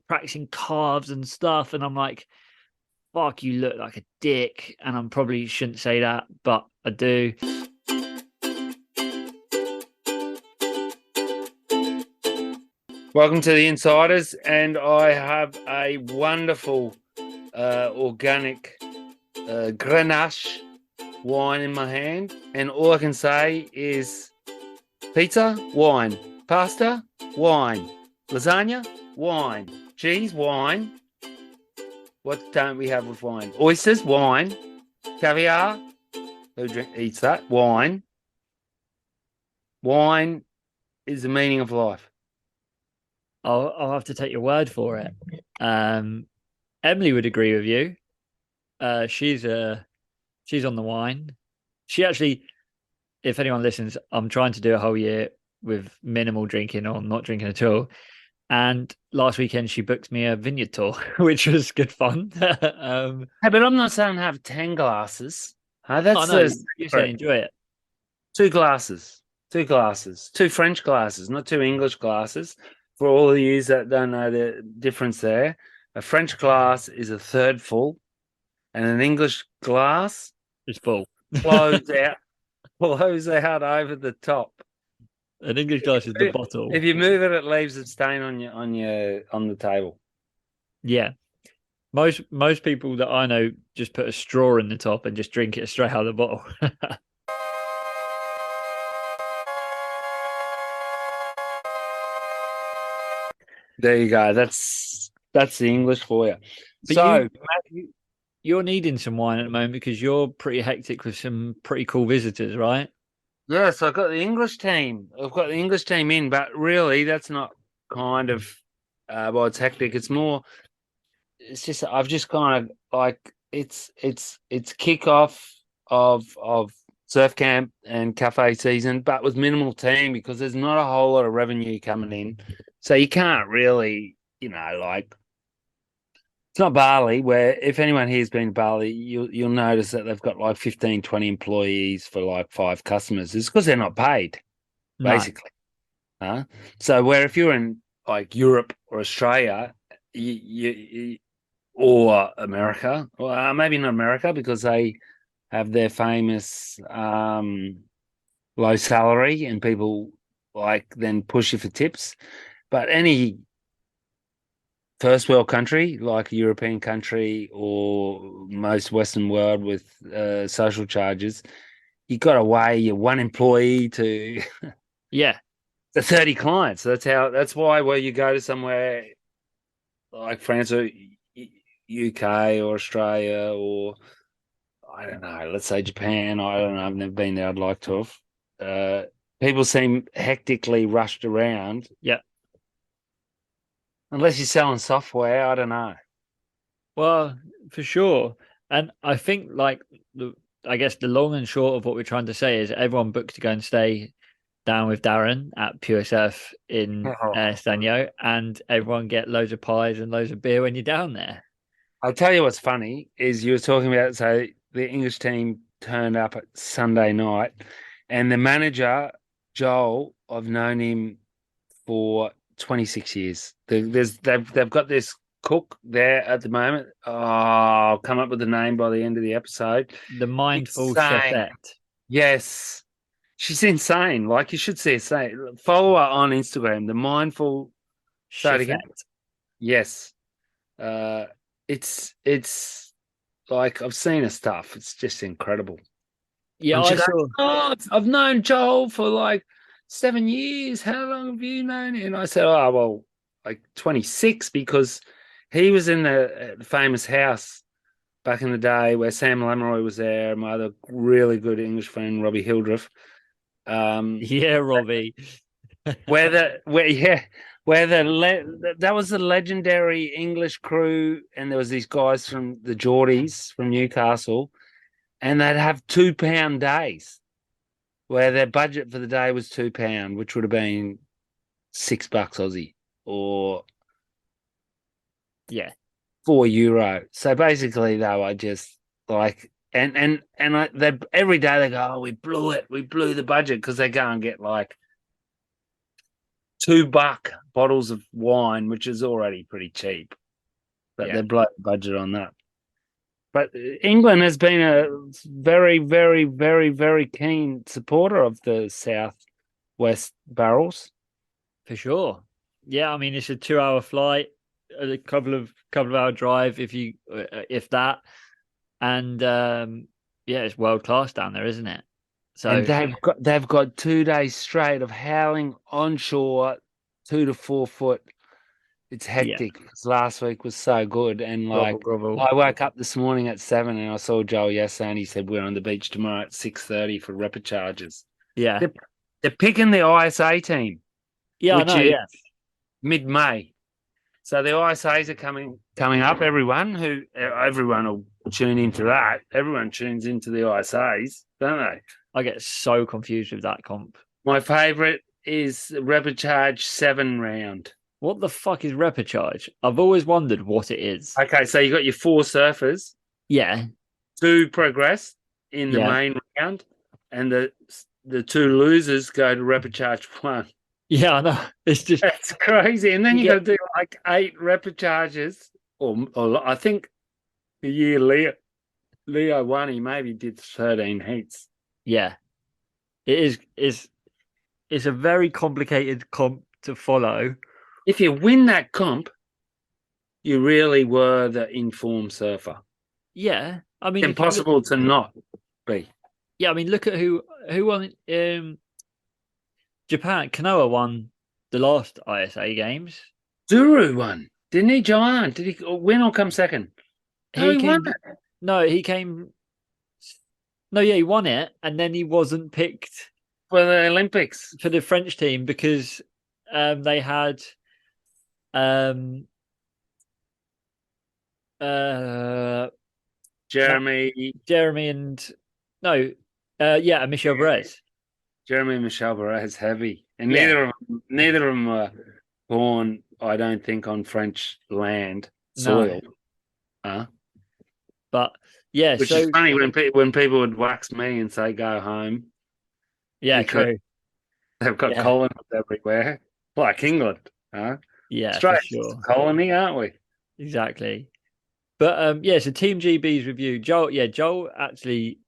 practicing carves and stuff, and I'm like, fuck, you look like a dick. And I probably shouldn't say that, but I do. Welcome to the Insiders, and I have a wonderful organic Grenache wine in my hand, and all I can say is pizza, wine, pasta, wine, lasagna, wine, cheese, wine. What don't we have with wine? Oysters, wine, caviar. Who eats that? Wine. Wine is the meaning of life. I'll have to take your word for it. Emily would agree with you. She's on the wine. She actually, if anyone listens, I'm trying to do a whole year with minimal drinking or not drinking at all. And last weekend she booked me a vineyard tour, which was good fun. Hey, but I'm not saying have 10 glasses. That's no, the you said secret. enjoy it. Two glasses, two French glasses, not two English glasses. For all of you that don't know the difference there, a French glass is a third full, and an English glass It's full. flows out, flows out over the top. An English glass is the bottle. If you move it, it leaves a stain on the table. Yeah. Most people that I know just put a straw in the top and just drink it straight out of the bottle. There you go. That's the English for you. But So you're needing some wine at the moment because you're pretty hectic with some pretty cool visitors, right? yes, I've got the English team. I've got the English team in, but really that's not kind of well, it's hectic. It's more it's just I've just kind of like it's kickoff of surf camp and cafe season, but with minimal team because there's not a whole lot of revenue coming in. So you can't really, like it's not Bali, where if anyone here's been to Bali, you'll notice that they've got like 15, 20 employees for like 5 customers. It's because they're not paid, No. basically. So where if you're in like Europe or Australia, you or America, well, maybe not America because they have their famous low salary and people like then push you for tips. But any first world country like a European country or most Western world with social charges, you got to weigh your one employee to Yeah. the 30 clients. That's why where you go to somewhere like France or UK or Australia or I don't know, let's say Japan. I don't know. I've never been there. I'd like to have. People seem hectically rushed around. Yeah. Unless you're selling software, I don't know. Well, for sure. And I think I guess the long and short of what we're trying to say is everyone booked to go and stay down with Darren at PureSurf in Stanio, and everyone get loads of pies and loads of beer when you're down there. I'll tell you what's funny is you were talking about, so the English team turned up at Sunday night and the manager, Joel, I've known him for 26 years. They've got this cook there at the moment. Oh, I'll come up with the name by the end of the episode. The mindful Insane. chefette. Yes. She's insane. Like you should see her say. Follow her on Instagram. The mindful. Say it again. Chefette. Yes. It's like I've seen her stuff. It's just incredible. Yeah, And she I goes, saw. "Oh, I've known Joel for like 7 years. How long have you known him?" And I said, "Oh, well, like 26 because he was in the famous house back in the day where Sam Lameroy was there. My other really good English friend, Robbie Hildreth. Yeah, Robbie. That was the legendary English crew, and there was these guys from the Geordies from Newcastle, and they'd have £2 days, where their budget for the day was £2, which would have been $6 Aussie or Yeah. €4. So basically, they were just like, they every day they go, "Oh, we blew it, we blew the budget," because they go and get like $2 bottles of wine, which is already pretty cheap, but Yeah, they're blowing the budget on that. But England has been a very, very, very, very keen supporter of the South West barrels. for sure. Yeah, I mean it's a 2 hour flight, a couple of hour drive if that, and yeah, it's world class down there, isn't it? And So they've got 2 days straight of howling onshore, 2 to 4 foot. It's yeah, hectic because last week was so good. And grovel, like grovel. I woke up this morning at 7 and I saw Joel yesterday and he said we're on the beach tomorrow at 6:30 for repechauges. Yeah, They're, they're picking the ISA team, yeah, I which know. is Yeah, mid-May. So the ISAs are coming up. Everyone will tune into that. Everyone tunes into the ISAs, don't they? I get so confused with that comp. My favourite is repechage 7 round. What the fuck is repechage? I've always wondered what it is. Okay, so you got your 4 surfers, Yeah, 2 progress in the yeah, main round, and the 2 losers go to repechage 1. yeah. I know. It's just That's crazy. And then you you got get. to do like 8 repechages, or I think the year Leo won, he maybe did 13 heats. Yeah, it is. It's a very complicated comp to follow. If you win that comp, you really were the informed surfer. Yeah, I mean, if you look, Impossible to not be. yeah, I mean, look at who won. Japan. Kanoa won the last ISA games. Duru won, didn't he, John? Did he win or come second? No, He he won came. it. No, he came. No, yeah, he won it, and then he wasn't picked For the Olympics. for the French team because they had um uh Jeremy Jeremy and no yeah, and Michel Brez. and Michelle Barres heavy. And Yeah. neither of them were born, I don't think, on French land, No. soil. Huh? But yeah, Which so is funny when people would wax me and say go home yeah, because true. they've got Yeah. colonies everywhere, like England. Huh? Yeah, for Australia's a sure. colony, aren't we? Exactly. But yeah, so Team GB's review. Joel actually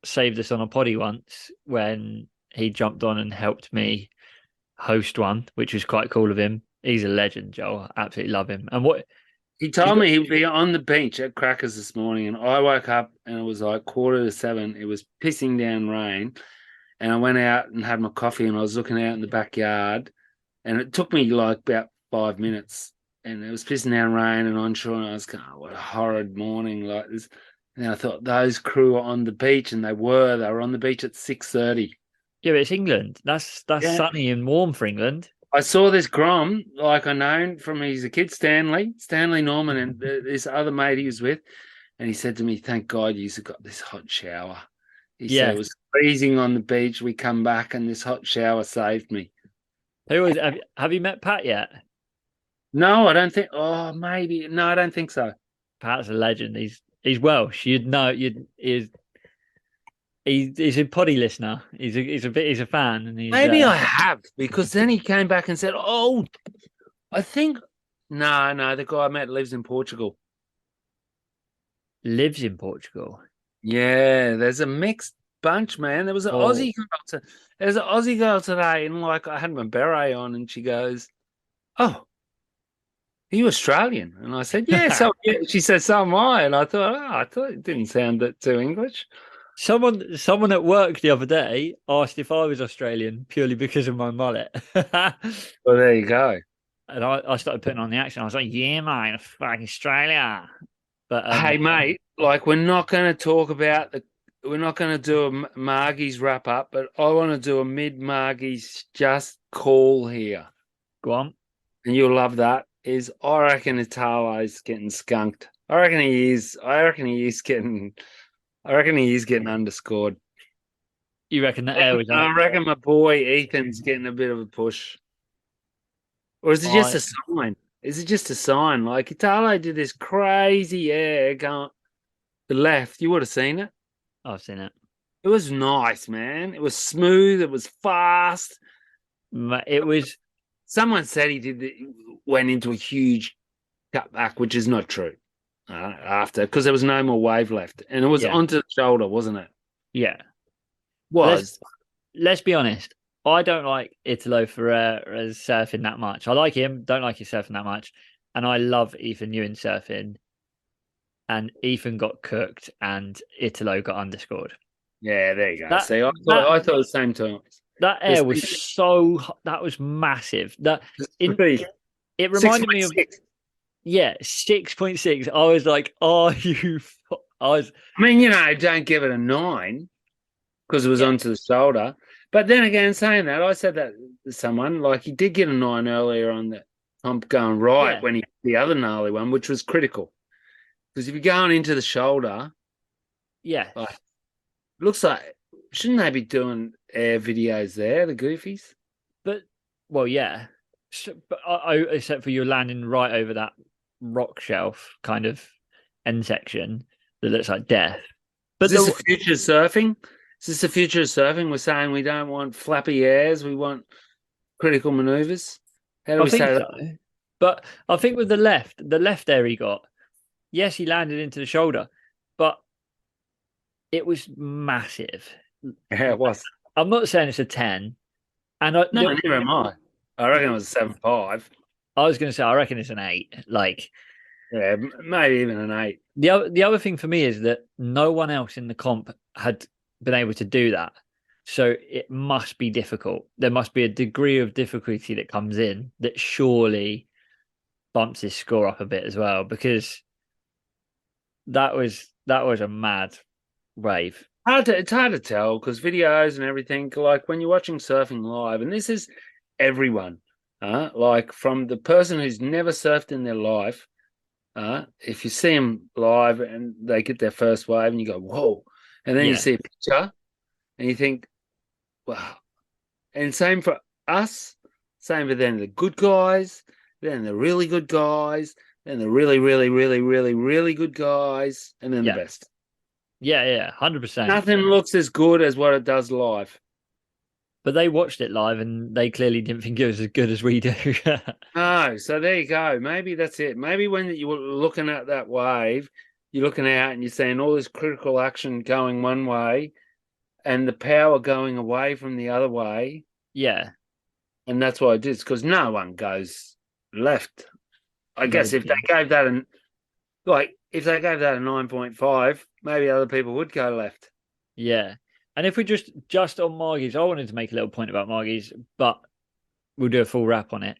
saved us on a poddy once when he jumped on and helped me host one, which was quite cool of him. He's a legend, Joel. Absolutely love him. And what He you told got, me he'd be on the beach at Crackers this morning, and I woke up and it was like 6:45. It was pissing down rain, and I went out and had my coffee, and I was looking out in the backyard, and it took me like about 5 minutes, and it was pissing down rain and onshore, and I was going, oh, what a horrid morning like this. And I thought those crew are on the beach, and they were on the beach at 6:30. yeah, but it's England. That's Yeah. sunny and warm for England. I saw this Grom, like I known from he's a kid, Stanley Norman, and this other mate he was with, and he said to me, "Thank God you've got this hot shower." He said Yeah. it was freezing on the beach. We come back, and this hot shower saved me. Have you met Pat yet? No, I don't think. Oh, maybe. No, I don't think so. Pat's a legend. He's Welsh. You'd know. He's a poddy listener. He's a fan, and Maybe I have because then he came back and said, "Oh, I think." No, the guy I met lives in Portugal. lives in Portugal. Yeah, there's a mixed bunch, man. There was an Oh, Aussie girl. There's an Aussie girl today, and like I had my beret on, and she goes, "Oh, are you Australian?" And I said, "Yeah." So yeah. She said, "So am I." And I thought it didn't sound that too English. someone at work the other day asked if I was Australian purely because of my mullet. Well, there you go. And I started putting on the accent. I was like, "Yeah, mate, fucking Australia." But Hey, mate, like we're not going to talk about we're not going to do a Margie's wrap up, but I want to do a mid Margie's just call here, go on. and you'll love that. I reckon Italo's getting skunked. I reckon he is. I reckon he is getting underscored. You reckon that air was I on? reckon my boy Ethan's getting a bit of a push. Or is it just a sign? Is it just a sign? Like Italo did this crazy air going the left. You would have seen it. I've seen it. It was nice, man. It was smooth. It was fast. It was. Someone said went into a huge cutback, which is not true. After, because there was no more wave left, and it was Yeah, onto the shoulder, wasn't it? yeah. Let's Was. let's be honest. I don't like Italo Ferreira's surfing that much. I like him, don't like his surfing that much, and I love Ethan Ewan surfing. And Ethan got cooked, and Italo got underscored. Yeah, there you go. That See, that I thought the same time. that There's air was that was massive. That in three, it six reminded me point of six. yeah 6.6. I was like, are you? I was I mean, don't give it a 9 because it was yeah onto the shoulder. But then again, saying that, I said that to someone, like he did get a 9 earlier on the pump going right yeah when he the other gnarly one, which was critical. Because if you're going into the shoulder, yeah. like looks like shouldn't they be doing air videos there, the goofies? But well, yeah. So, but except for you landing right over that rock shelf kind of end section that looks like death. Is But this the future of surfing? Is this the future of surfing? We're saying we don't want flappy airs, we want critical maneuvers. How do I we think say that? so. But I think with the left there he got, yes, he landed into the shoulder, but it was massive. Yeah, it was. I'm not saying it's a 10, and No, neither am I. I reckon it was 7.5. I was going to say I reckon it's an 8. Like Yeah, maybe even an 8. the other thing for me is that no one else in the comp had been able to do that, so it must be difficult. There must be a degree of difficulty that comes in that surely bumps his score up a bit as well, because that was a mad wave. It's hard to tell because videos and everything, like when you're watching surfing live, and this is everyone, like from the person who's never surfed in their life, if you see them live and they get their first wave and you go, whoa, and then you Yeah, see a picture and you think, wow. And same for us, same for then the good guys, then the really good guys, then the really, really, really, really, really good guys, and then the yeah, best. yeah, 100%. Nothing looks as good as what it does live. But they watched it live and they clearly didn't think it was as good as we do. No, so there you go. Maybe that's it. Maybe when you're looking at that wave, you're looking out and you're seeing all this critical action going one way and the power going away from the other way. Yeah, And that's why it is, because no one goes left. I guess if they nobody. gave that if they gave that a 9.5, maybe other people would go left. Yeah. And if we just on Margie's, I wanted to make a little point about Margie's, but we'll do a full wrap on it.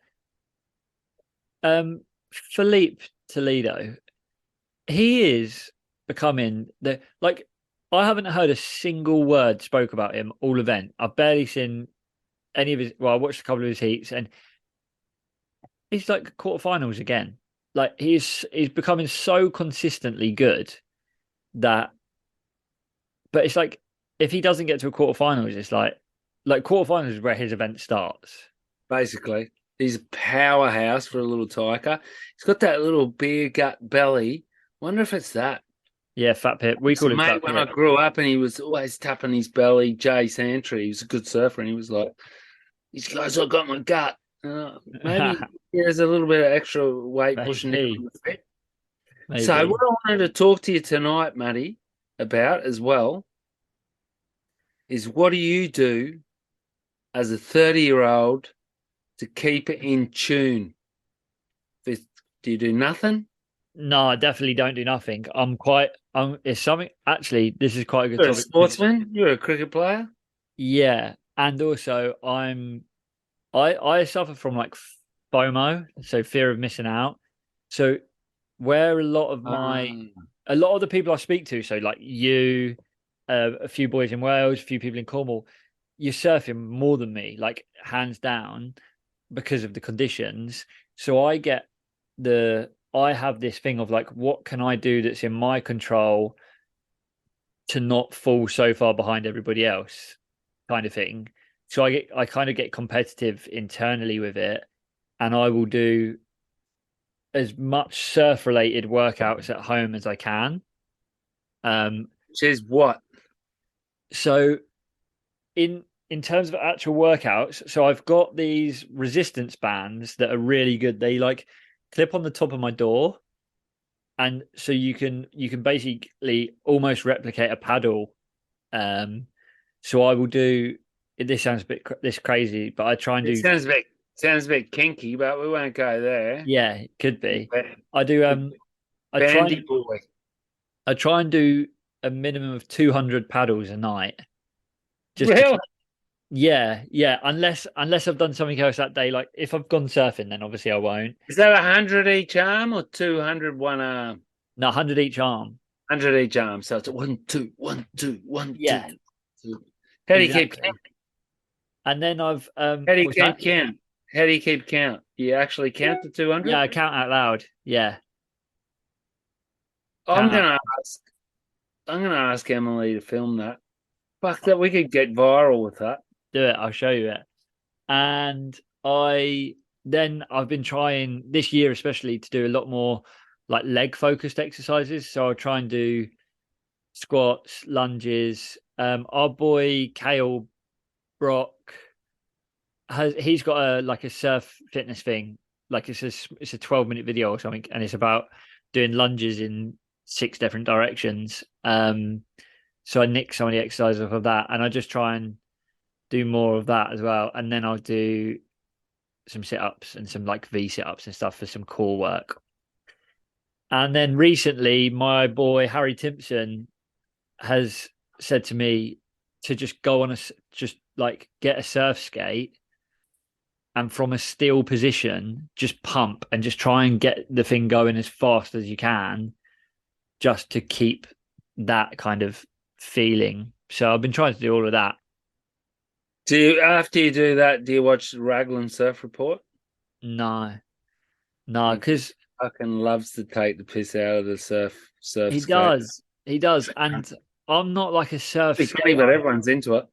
Philippe Toledo, he is becoming the like I haven't heard a single word spoke about him all event. I've barely seen any of his I watched a couple of his heats and he's like quarterfinals again. Like he's becoming so consistently good that but it's like if he doesn't get to a quarterfinals, it's like quarterfinals is where his event starts. Basically. He's a powerhouse for a little tiker. He's got that little beer gut belly. Wonder if it's that. Yeah, fat pit. We call him Mate, fat when I pit. grew up and he was always tapping his belly, Jay Santry, he was a good surfer, and he was like, these guys, I got my gut. Maybe there's a little bit of extra weight pushing down Maybe. on the feet. So Maybe. what I wanted to talk to you tonight, Matty, about as well, is what do you do as a 30-year-old to keep it in tune? Do you do nothing? No, I definitely don't do nothing. It's something actually, this is quite a good You're a topic. sportsman. You're a cricket player. Yeah. And also I suffer from like FOMO, so fear of missing out. So where Um, a lot of the people I speak to, so like you, a few boys in Wales, a few people in Cornwall, you're surfing more than me, like hands down, because of the conditions. So I have this thing of like, what can I do that's in my control to not fall so far behind everybody else, kind of thing. So I kind of get competitive internally with it, and I will do as much surf related workouts at home as I can. Um, which is what? so in in terms of actual workouts, so I've got these resistance bands that are really good. They like clip on the top of my door, and so you can basically almost replicate a paddle. So I will do. This sounds a bit this crazy, but I try and It do. sounds a bit kinky, but we won't go there. Yeah, it could be. Ba- I do. I try Bandy and boy. I try and do a minimum of 200 paddles a night, just to Really? keep. Yeah, yeah. Unless I've done something else that day, like if I've gone surfing, then obviously I won't. Is that 100 each arm or 200 one arm? No, 100 each arm. 100 each arm. So it's a 1, 2, 1, 2, 1, 2, Yeah, 2. How do you keep count? exactly. And then I've How do you what's that? keep count? How do you keep count? Do you actually count to 200? Yeah, I count out loud. Yeah, I'm count out. gonna ask. I'm gonna ask Emily to film that. Fuck that. We could get viral with that. Do it. I'll show you it. And I've been trying this year especially to do a lot more like leg focused exercises. So I'll try and do squats, lunges. Our boy Kale Brock he's got a like a surf fitness thing. Like it's a 12-minute video or something, and it's about doing lunges in 6 different directions. So I nick some of the exercises of that, and I just try and do more of that as well. And then I'll do some sit-ups and some like V sit-ups and stuff for some core work. And then recently, my boy Harry Timpson has said to me to just go on just like get a surf skate and from a still position, just pump and just try and get the thing going as fast as you can, just to keep that kind of feeling. So I've been trying to do all of that. Do you, after you do that, do you watch the Raglan Surf Report? No, no, He because fucking loves to take the piss out of the surf he skate. does, he does, and I'm not like a surf It's funny, skater. but everyone's into it.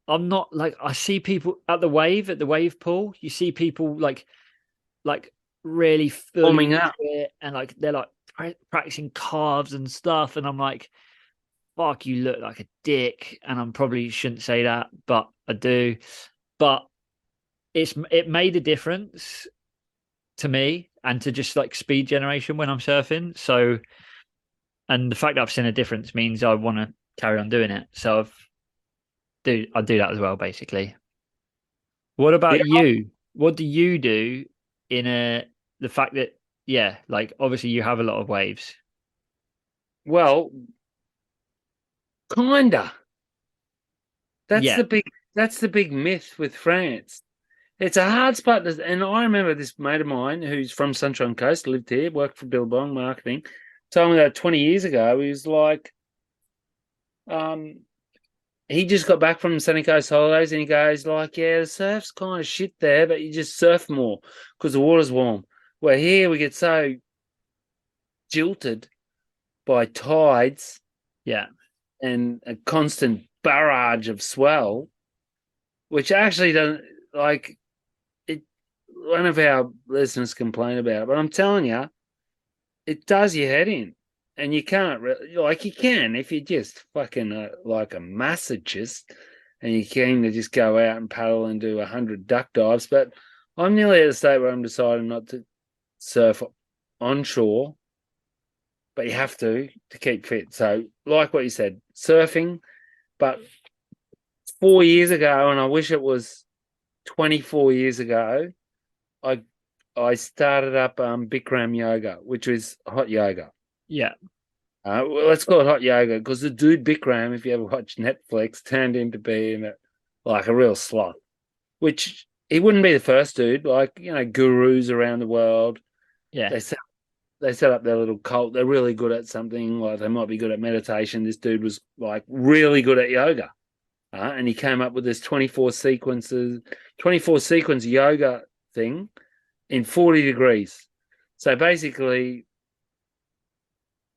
I'm not like I see people at the wave pool. You see people like really fully Warming into up. it, and like they're like practicing calves and stuff, and I'm like, fuck, you look like a dick, and I probably shouldn't say that, but I do. But it made a difference to me and to just like speed generation when I'm surfing. So, and the fact that I've seen a difference means I want to carry on doing it. So I do that as well, basically. What Yeah. about you? What do you do in a the fact that yeah, like obviously you have a lot of waves. Well, kinda. That's Yeah, the big. That's the big myth with France. It's a hard spot, and I remember this mate of mine who's from Sunshine Coast, lived here, worked for Billabong Marketing, told me that 20 years ago. He was like, um, he just got back from Sunny Coast holidays, and he goes like, "Yeah, the surf's kind of shit there, but you just surf more because the water's warm." Well, here we get so jilted by tides yeah, and a constant barrage of swell, which actually doesn't like it. One of our listeners complain about it, but I'm telling you, it does your head in, and you can't like you can if you just fucking like a masochist, and you're keen to just go out and paddle and do 100 duck dives. But I'm nearly at a state where I'm deciding not to surf onshore, but you have to keep fit. So, like what you said, surfing, but 4 years ago, and I wish it was 24 years ago, I I started up Bikram yoga, which is hot yoga. yeah, Well, let's call it hot yoga because the dude Bikram, if you ever watch Netflix, turned into being like a real sloth. Which he wouldn't be the first dude. Like gurus around the world, yeah, they set they set up their little cult. They're really good at something. Like they might be good at meditation. This dude was like really good at yoga, and he came up with this 24 sequence yoga thing in 40 degrees. So basically,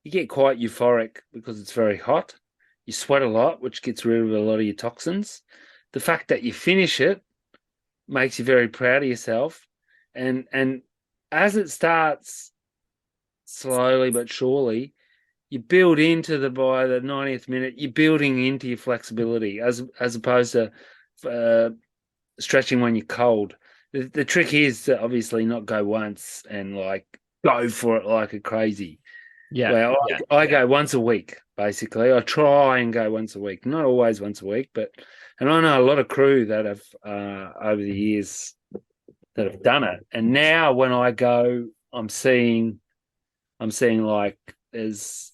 you get quite euphoric because it's very hot. You sweat a lot, which gets rid of a lot of your toxins. The fact that you finish it makes you very proud of yourself. And as it starts slowly but surely, you build into by the 90th minute, you're building into your flexibility as opposed to stretching when you're cold. The trick is to obviously not go once and like go for it like a crazy. Yeah. Well, Yeah. I go once a week, basically. I try and go once a week. Not always once a week, but and I know a lot of crew that have over the years that have done it. And now when I go, I'm seeing like there's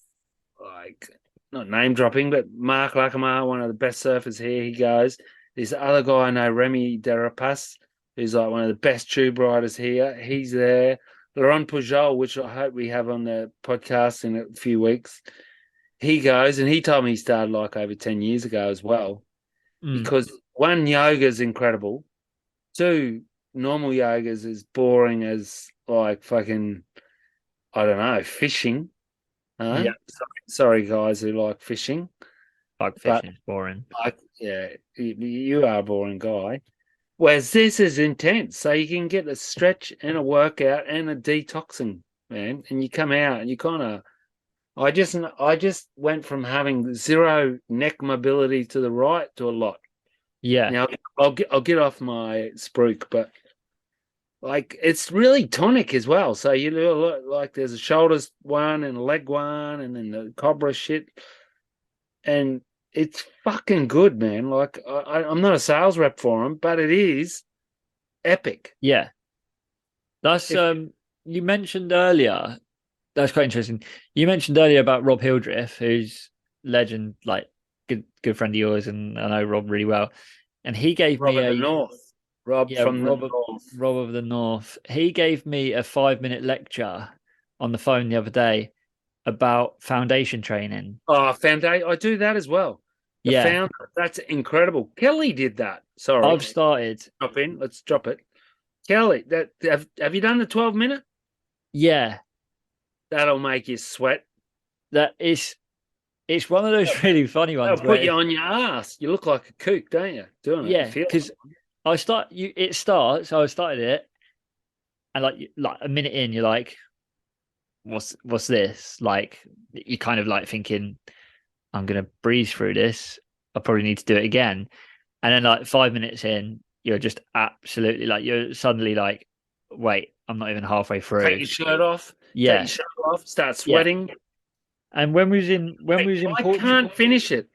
like not name dropping, but Mark Lackamar, one of the best surfers here, he goes. This other guy I know, Remy Derapas, who's like one of the best tube riders here. He's there. Laurent Pujol, which I hope we have on the podcast in a few weeks. He goes, and he told me he started like over 10 years ago as well. Mm. Because one, yoga is incredible. Two, normal yoga is as boring as like fucking, I don't know, fishing. Huh? Yeah. Sorry, guys who like fishing. Like But fishing is boring. like, yeah, you are a boring guy. Whereas this is intense, so you can get a stretch and a workout and a detoxing, man. And you come out and you kind of. I just went from having zero neck mobility to the right to a lot. Yeah. Now I'll get off my spruik, but like it's really tonic as well. So you do a lot, like there's a shoulders one and a leg one, and then the cobra shit, and it's fucking good, man. Like I'm not a sales rep for them, but it is epic. Yeah. That's If you mentioned earlier. That's quite interesting. You mentioned earlier about Rob Hildreth, who's legend, like good friend of yours, and I know Rob really well. And he gave Rob me in the a north, Rob yeah, from the north. Rob of the North. He gave me a 5 minute lecture on the phone the other day about foundation training. Oh, foundation! I do that as well. The Yeah, founder, that's incredible. Kelly did that. I've Sorry, started. drop in. Let's drop it. Kelly, that have you done the 12 minute? Yeah, That'll make you sweat. that is. It's one of those really funny ones That'll put where you on your ass. You look like a kook, don't you? Doing it. You yeah, feel it. because I start you. It starts. I started it, and like a minute in, you're like, what's this? Like you kind of like thinking, I'm gonna breeze through this. I probably need to do it again. And then like 5 minutes in, you're just absolutely like you're suddenly like, wait, I'm not even halfway Take through. your shirt off. Take your Yeah, shirt off. Start yeah. sweating. And when we was in I can't Portugal, finish it.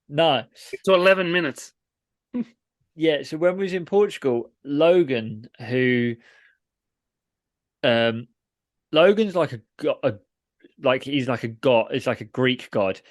no, To 11 minutes. yeah. So when we was in Portugal, Logan, who um Logan's like like he's like a god. It's like a Greek god.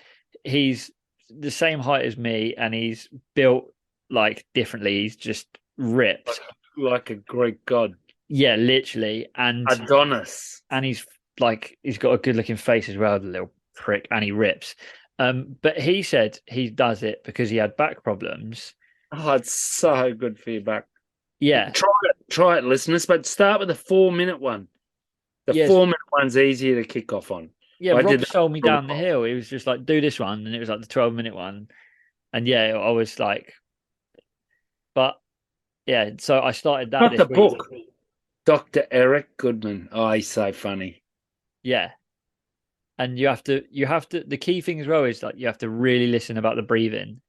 He's the same height as me, and he's built like differently. He's just ripped. Like a Greek god. Yeah, literally. Adonis. And he's got a good looking face as well, the little prick, and he rips. But he said he does it because he had back problems. Oh, it's so good feedback. Yeah. Try it, listeners, but start with the 4 minute one. The Yes. 4 minute one's easier to kick off on. Yeah, I Rob did sold me down the hill. He was just like, do this one, and it was like the 12-minute one. And yeah, I was like, but yeah, so I started that Not this the week. book. Dr. Eric Goodman. Oh, he's so funny. Yeah. And you have to the key thing as well is like you have to really listen about the breathing.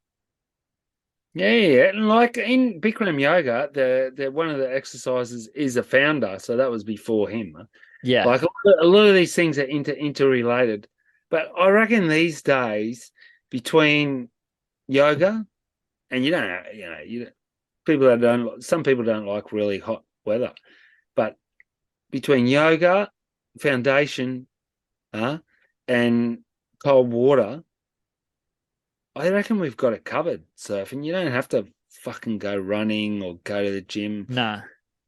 Yeah. And like in Bikram yoga, the one of the exercises is a founder. So that was before him. Yeah. Like a lot of these things are interrelated. But I reckon these days between yoga and some people don't like really hot weather, but between yoga, foundation, and cold water, I reckon we've got it covered. Surfing, you don't have to fucking go running or go to the gym. Nah.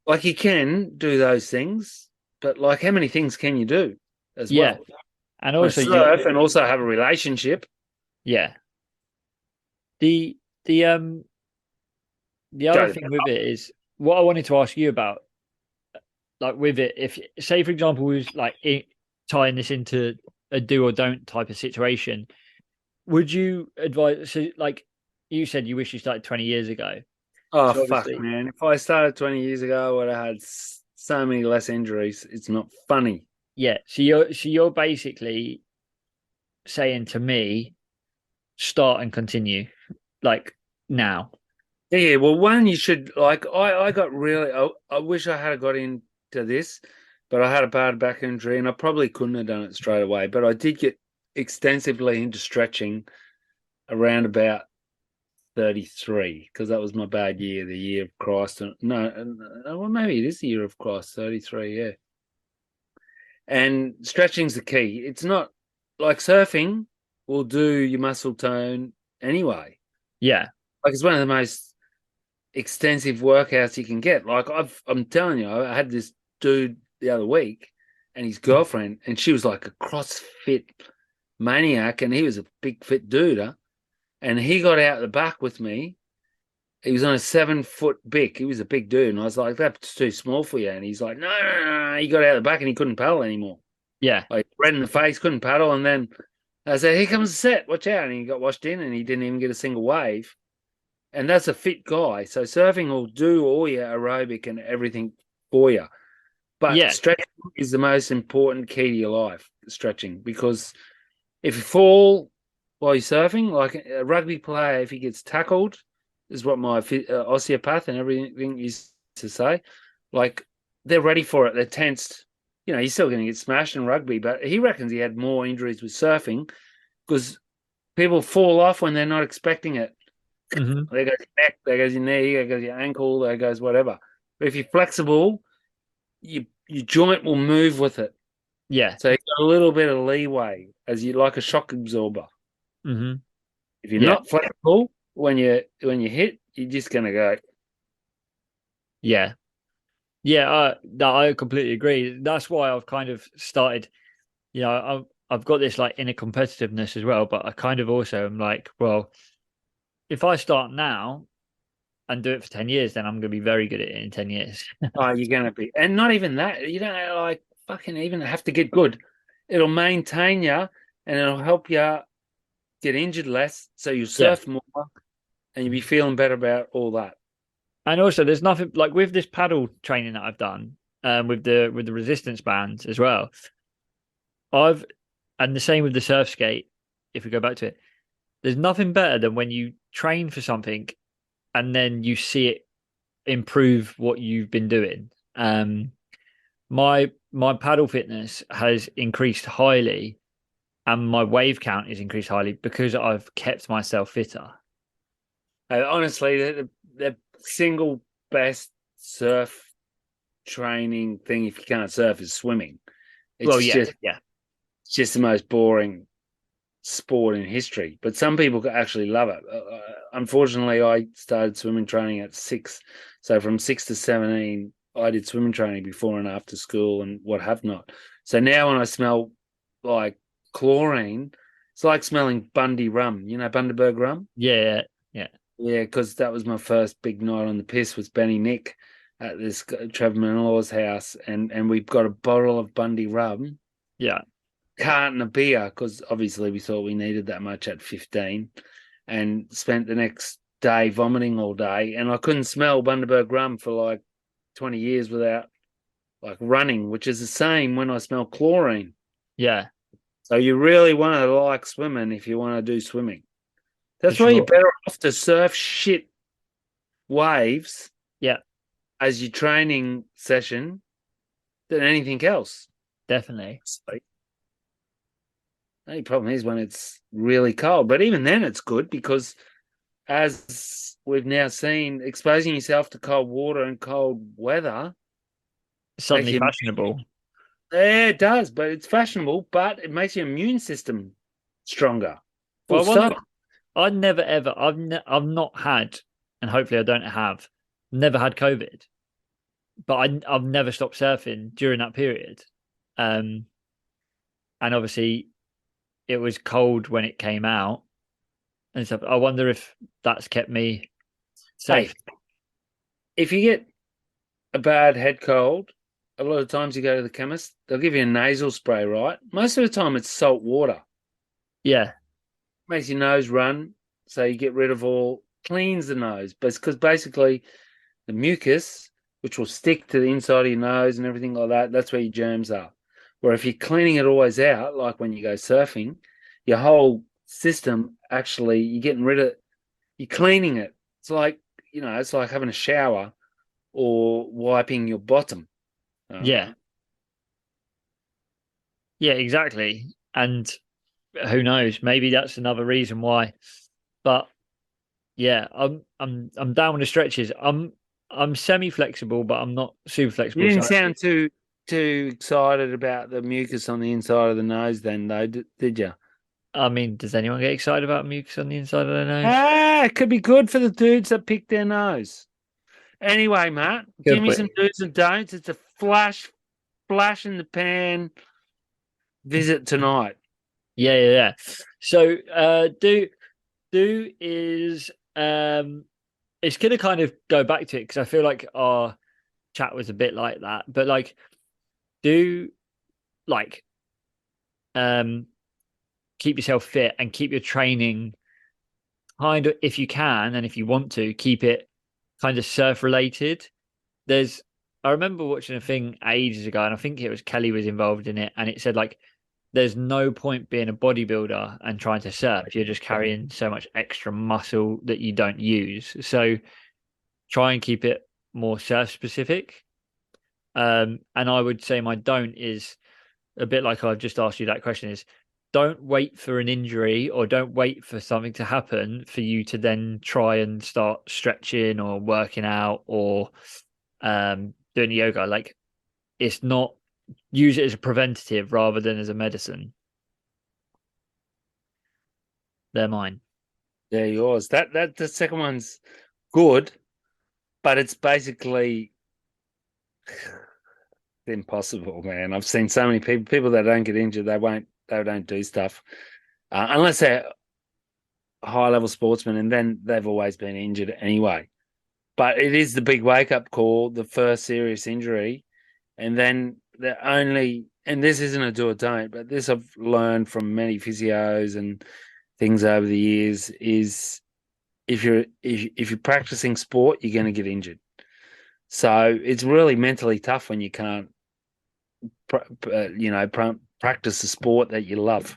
Like you can do those things, but like how many things can you do as Yeah. well? And also surf and also have a relationship. yeah. The other thing with it is what I wanted to ask you about, like with it, if say for example we was like tying this into a do or don't type of situation, would you advise? So like you said, you wish you started 20 years ago. Oh So fuck, obviously, man! If I started 20 years ago, I would have had so many less injuries. It's not funny. yeah. So you're basically saying to me, start and continue, like now. Yeah, well, one you should like. I got really. I wish I had got into this, but I had a bad back injury, and I probably couldn't have done it straight away. But I did get extensively into stretching around about 33 because that was my bad year, the year of Christ. Well, maybe it is the year of Christ, 33. Yeah, and stretching's the key. It's not like surfing will do your muscle tone anyway. Yeah, Like it's one of the most extensive workouts you can get. Like I'm telling you, I had this dude the other week and his girlfriend, and she was like a CrossFit maniac, and he was a big fit dude, huh? And he got out the back with me. He was on a 7 foot bic. He was a big dude, and I was like, "That's too small for you." And he's like, "No, no, no, no." He got out the back and he couldn't paddle anymore. yeah, Like red in the face, couldn't paddle. And then I said, "Here comes the set. Watch out!" And he got washed in, and he didn't even get a single wave. And that's a fit guy. So surfing will do all your aerobic and everything for you. But yeah. stretching is the most important key to your life, stretching, because if you fall while you're surfing, like a rugby player, if he gets tackled, is what my osteopath and everything used to say, like they're ready for it. They're tensed. You know, he's still going to get smashed in rugby, but he reckons he had more injuries with surfing because people fall off when they're not expecting it. Hmm. There goes your neck, there goes your knee, there goes your ankle, there goes whatever. But if you're flexible, your joint will move with it. Yeah. So you got a little bit of leeway as you like a shock absorber. Hmm. If you're Yeah. not flexible when you hit, you're just gonna go. Yeah. Yeah. No, I completely agree. That's why I've kind of started, I've got this like inner competitiveness as well, but I kind of also am like, well, if I start now and do it for 10 years, then I'm going to be very good at it in 10 years. Oh, you're gonna be, and not even that. You don't like fucking even have to get good. It'll maintain you, and it'll help you get injured less, so you Yeah. surf more, and you'll be feeling better about all that. And also there's nothing like with this paddle training that I've done, with the resistance bands as well. I've and the same with the surf skate, if we go back to it, there's nothing better than when you train for something and then you see it improve what you've been doing. My paddle fitness has increased highly and my wave count is increased highly because I've kept myself fitter. Honestly, the single best surf training thing if you can't surf is swimming. Well, It's yeah, just yeah, it's just the most boring sport in history. But some people actually love it. Unfortunately, I started swimming training at 6, so from 6 to 17, I did swimming training before and after school and what have not. So now when I smell like chlorine, it's like smelling Bundy rum. You know Bundaberg rum? yeah, yeah, Yeah, because that was my first big night on the piss with Benny Nick at this Trevor Manlaw's house, and we've got a bottle of Bundy rum, yeah, carton of beer, because obviously we thought we needed that much at 15, and spent the next day vomiting all day, and I couldn't smell Bundaberg rum for like 20 years without like running, which is the same when I smell chlorine. yeah, So you really want to like swimming if you want to do swimming. for That's why you're sure. better off to surf shit waves Yeah, as your training session than anything else. definitely. So, the only problem is when it's really cold, but even then it's good because as we've now seen, exposing yourself to cold water and cold weather makes Suddenly you, fashionable. yeah, it does, but it's fashionable, but it makes your immune system stronger. Well, Full I wonder. stop. I never ever. I've not had, and hopefully I don't have. Never had COVID, but I've never stopped surfing during that period. Um, and obviously it was cold when it came out and stuff. I wonder if that's kept me Hey, safe. if you get a bad head cold, a lot of times you go to the chemist, they'll give you a nasal spray, right? Most of the time it's salt water. Yeah, Makes your nose run, so you get rid of all, cleans the nose. But it's because basically the mucus, which will stick to the inside of your nose and everything like that, that's where your germs are. Where if you're cleaning it always out, like when you go surfing, your whole system actually, you're getting rid of, you're cleaning it. It's like it's like having a shower or wiping your bottom. Yeah. Yeah, exactly. And who knows? Maybe that's another reason why. But yeah, I'm down with the stretches. I'm semi flexible, but I'm not super You flexible. didn't So sound too excited about the mucus on the inside of the nose, then, though, did you? I mean, does anyone get excited about mucus on the inside of their nose? It could be good for the dudes that pick their nose. Anyway, Matt, give Good me for some do's and don'ts. It's a flash in the pan visit tonight. yeah. So do is it's gonna kind of go back to it because I feel like our chat was a bit like that, but like do like um keep yourself fit and keep your training kind of, if you can and if you want to, keep it kind of surf related. There's I remember watching a thing ages ago, and I think it was Kelly was involved in it, and it said like there's no point being a bodybuilder and trying to surf. You're just carrying so much extra muscle that you don't use. So try and keep it more surf specific. And I would say my don't is a bit like I've just asked you that question is don't wait for an injury or don't wait for something to happen for you to then try and start stretching or working out or doing yoga. Like it's not use it as a preventative rather than as a medicine. They're mine. Yeah, yours. That the second one's good, but it's basically impossible, man. I've seen so many people that don't get injured, they don't do stuff unless they're high level sportsmen, and then they've always been injured anyway. But it is the big wake up call, the first serious injury, and then the only, and this isn't a do or don't, but this I've learned from many physios and things over the years is if you're practicing sport, you're going to get injured. So it's really mentally tough when you can't, practice the sport that you love.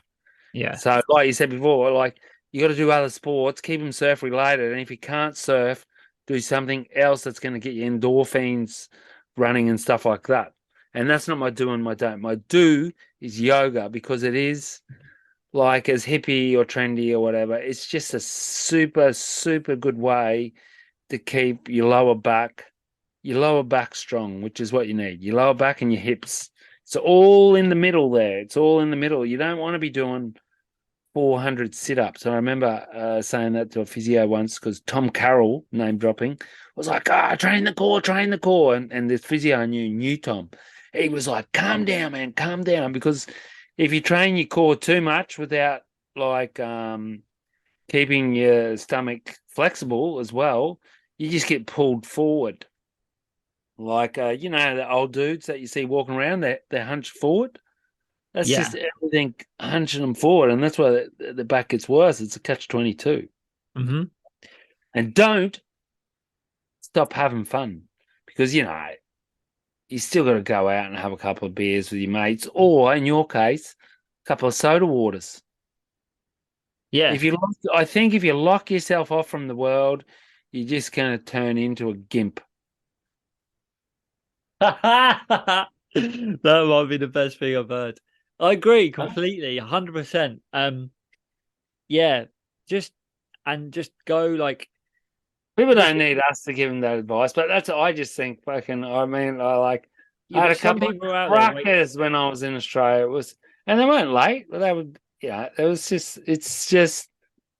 Yeah. So, like you said before, like you got to do other sports, keep them surf related, and if you can't surf, do something else that's going to get you endorphins running and stuff like that. And that's not my do and my don't. My do is yoga because it is like as hippie or trendy or whatever. It's just a super, super good way to keep your lower back strong, which is what you need. Your lower back and your hips. It's all in the middle there. It's all in the middle. You don't want to be doing 400 sit-ups. I remember saying that to a physio once because Tom Carroll, name dropping, was like, train the core, train the core. And this physio I knew Tom. He was like, calm down, man, calm down. Because if you train your core too much without like keeping your stomach flexible as well, you just get pulled forward. Like, the old dudes that you see walking around, they're hunched forward. That's Yeah. just everything hunching them forward, and that's why the back gets worse. It's a catch-22. Hmm. And don't stop having fun because, you still got to go out and have a couple of beers with your mates, or in your case, a couple of soda waters. Yeah. I think if you lock yourself off from the world, you're just going to turn into a gimp. That might be the best thing I've heard. I agree completely, 100%. Yeah, just just go like People there's don't need us to give them that advice, but I just think fucking, I mean, yeah, I had but a some couple of people are out there wait. crackers when I was in Australia. And they weren't late, but they would, it's just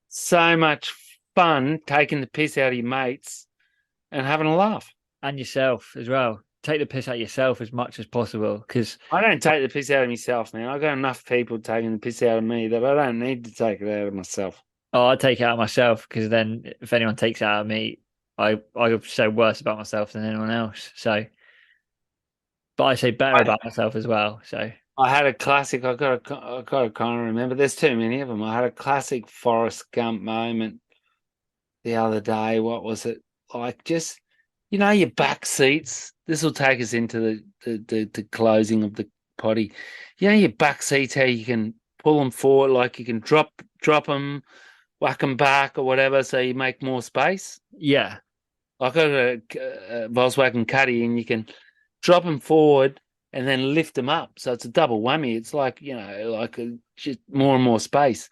so much fun taking the piss out of your mates and having a laugh. And yourself as well. Take the piss out of yourself as much as possible because I don't take the piss out of myself, man. I got enough people taking the piss out of me that I don't need to take it out of myself. oh, I take it out of myself because then if anyone takes it out of me, I say worse about myself than anyone else. So, but I say better I, about myself as well. So, I had a classic. I got to kind of remember. There's too many of them. I had a classic Forrest Gump moment the other day. What was it like? Just your back seats. This will take us into the closing of the potty. Your back seats. How you can pull them forward, like you can drop them, whack them back or whatever, so you make more space. yeah, I've got a Volkswagen Caddy, and you can drop them forward and then lift them up. So it's a double whammy. It's like, just more and more space.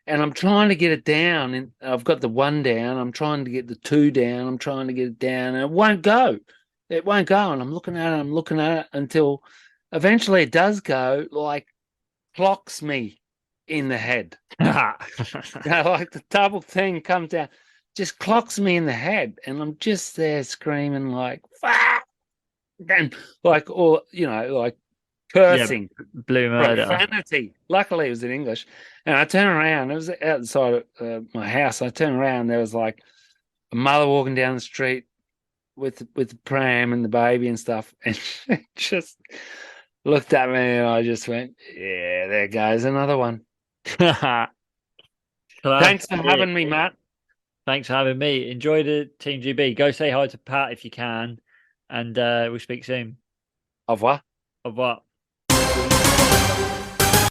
And I'm trying to get it down, and I've got the one down. I'm trying to get the two down. I'm trying to get it down, and it won't go. It won't go. And I'm looking at it until eventually it does go, like clocks me in the head. Like the double thing comes down, just clocks me in the head, and I'm just there screaming like "fuck," and like, or like Yeah, cursing, blue murder. profanity. Luckily, it was in English, and I turn around. It was outside my house. I turn around. There was like a mother walking down the street with the pram and the baby and stuff, and she just looked at me, and I just went, "Yeah, there goes another one." Thanks for Classic. having me, Matt. Thanks for having me. Enjoy the Team GB. Go say hi to Pat if you can, and we'll speak soon. Au revoir. Au revoir.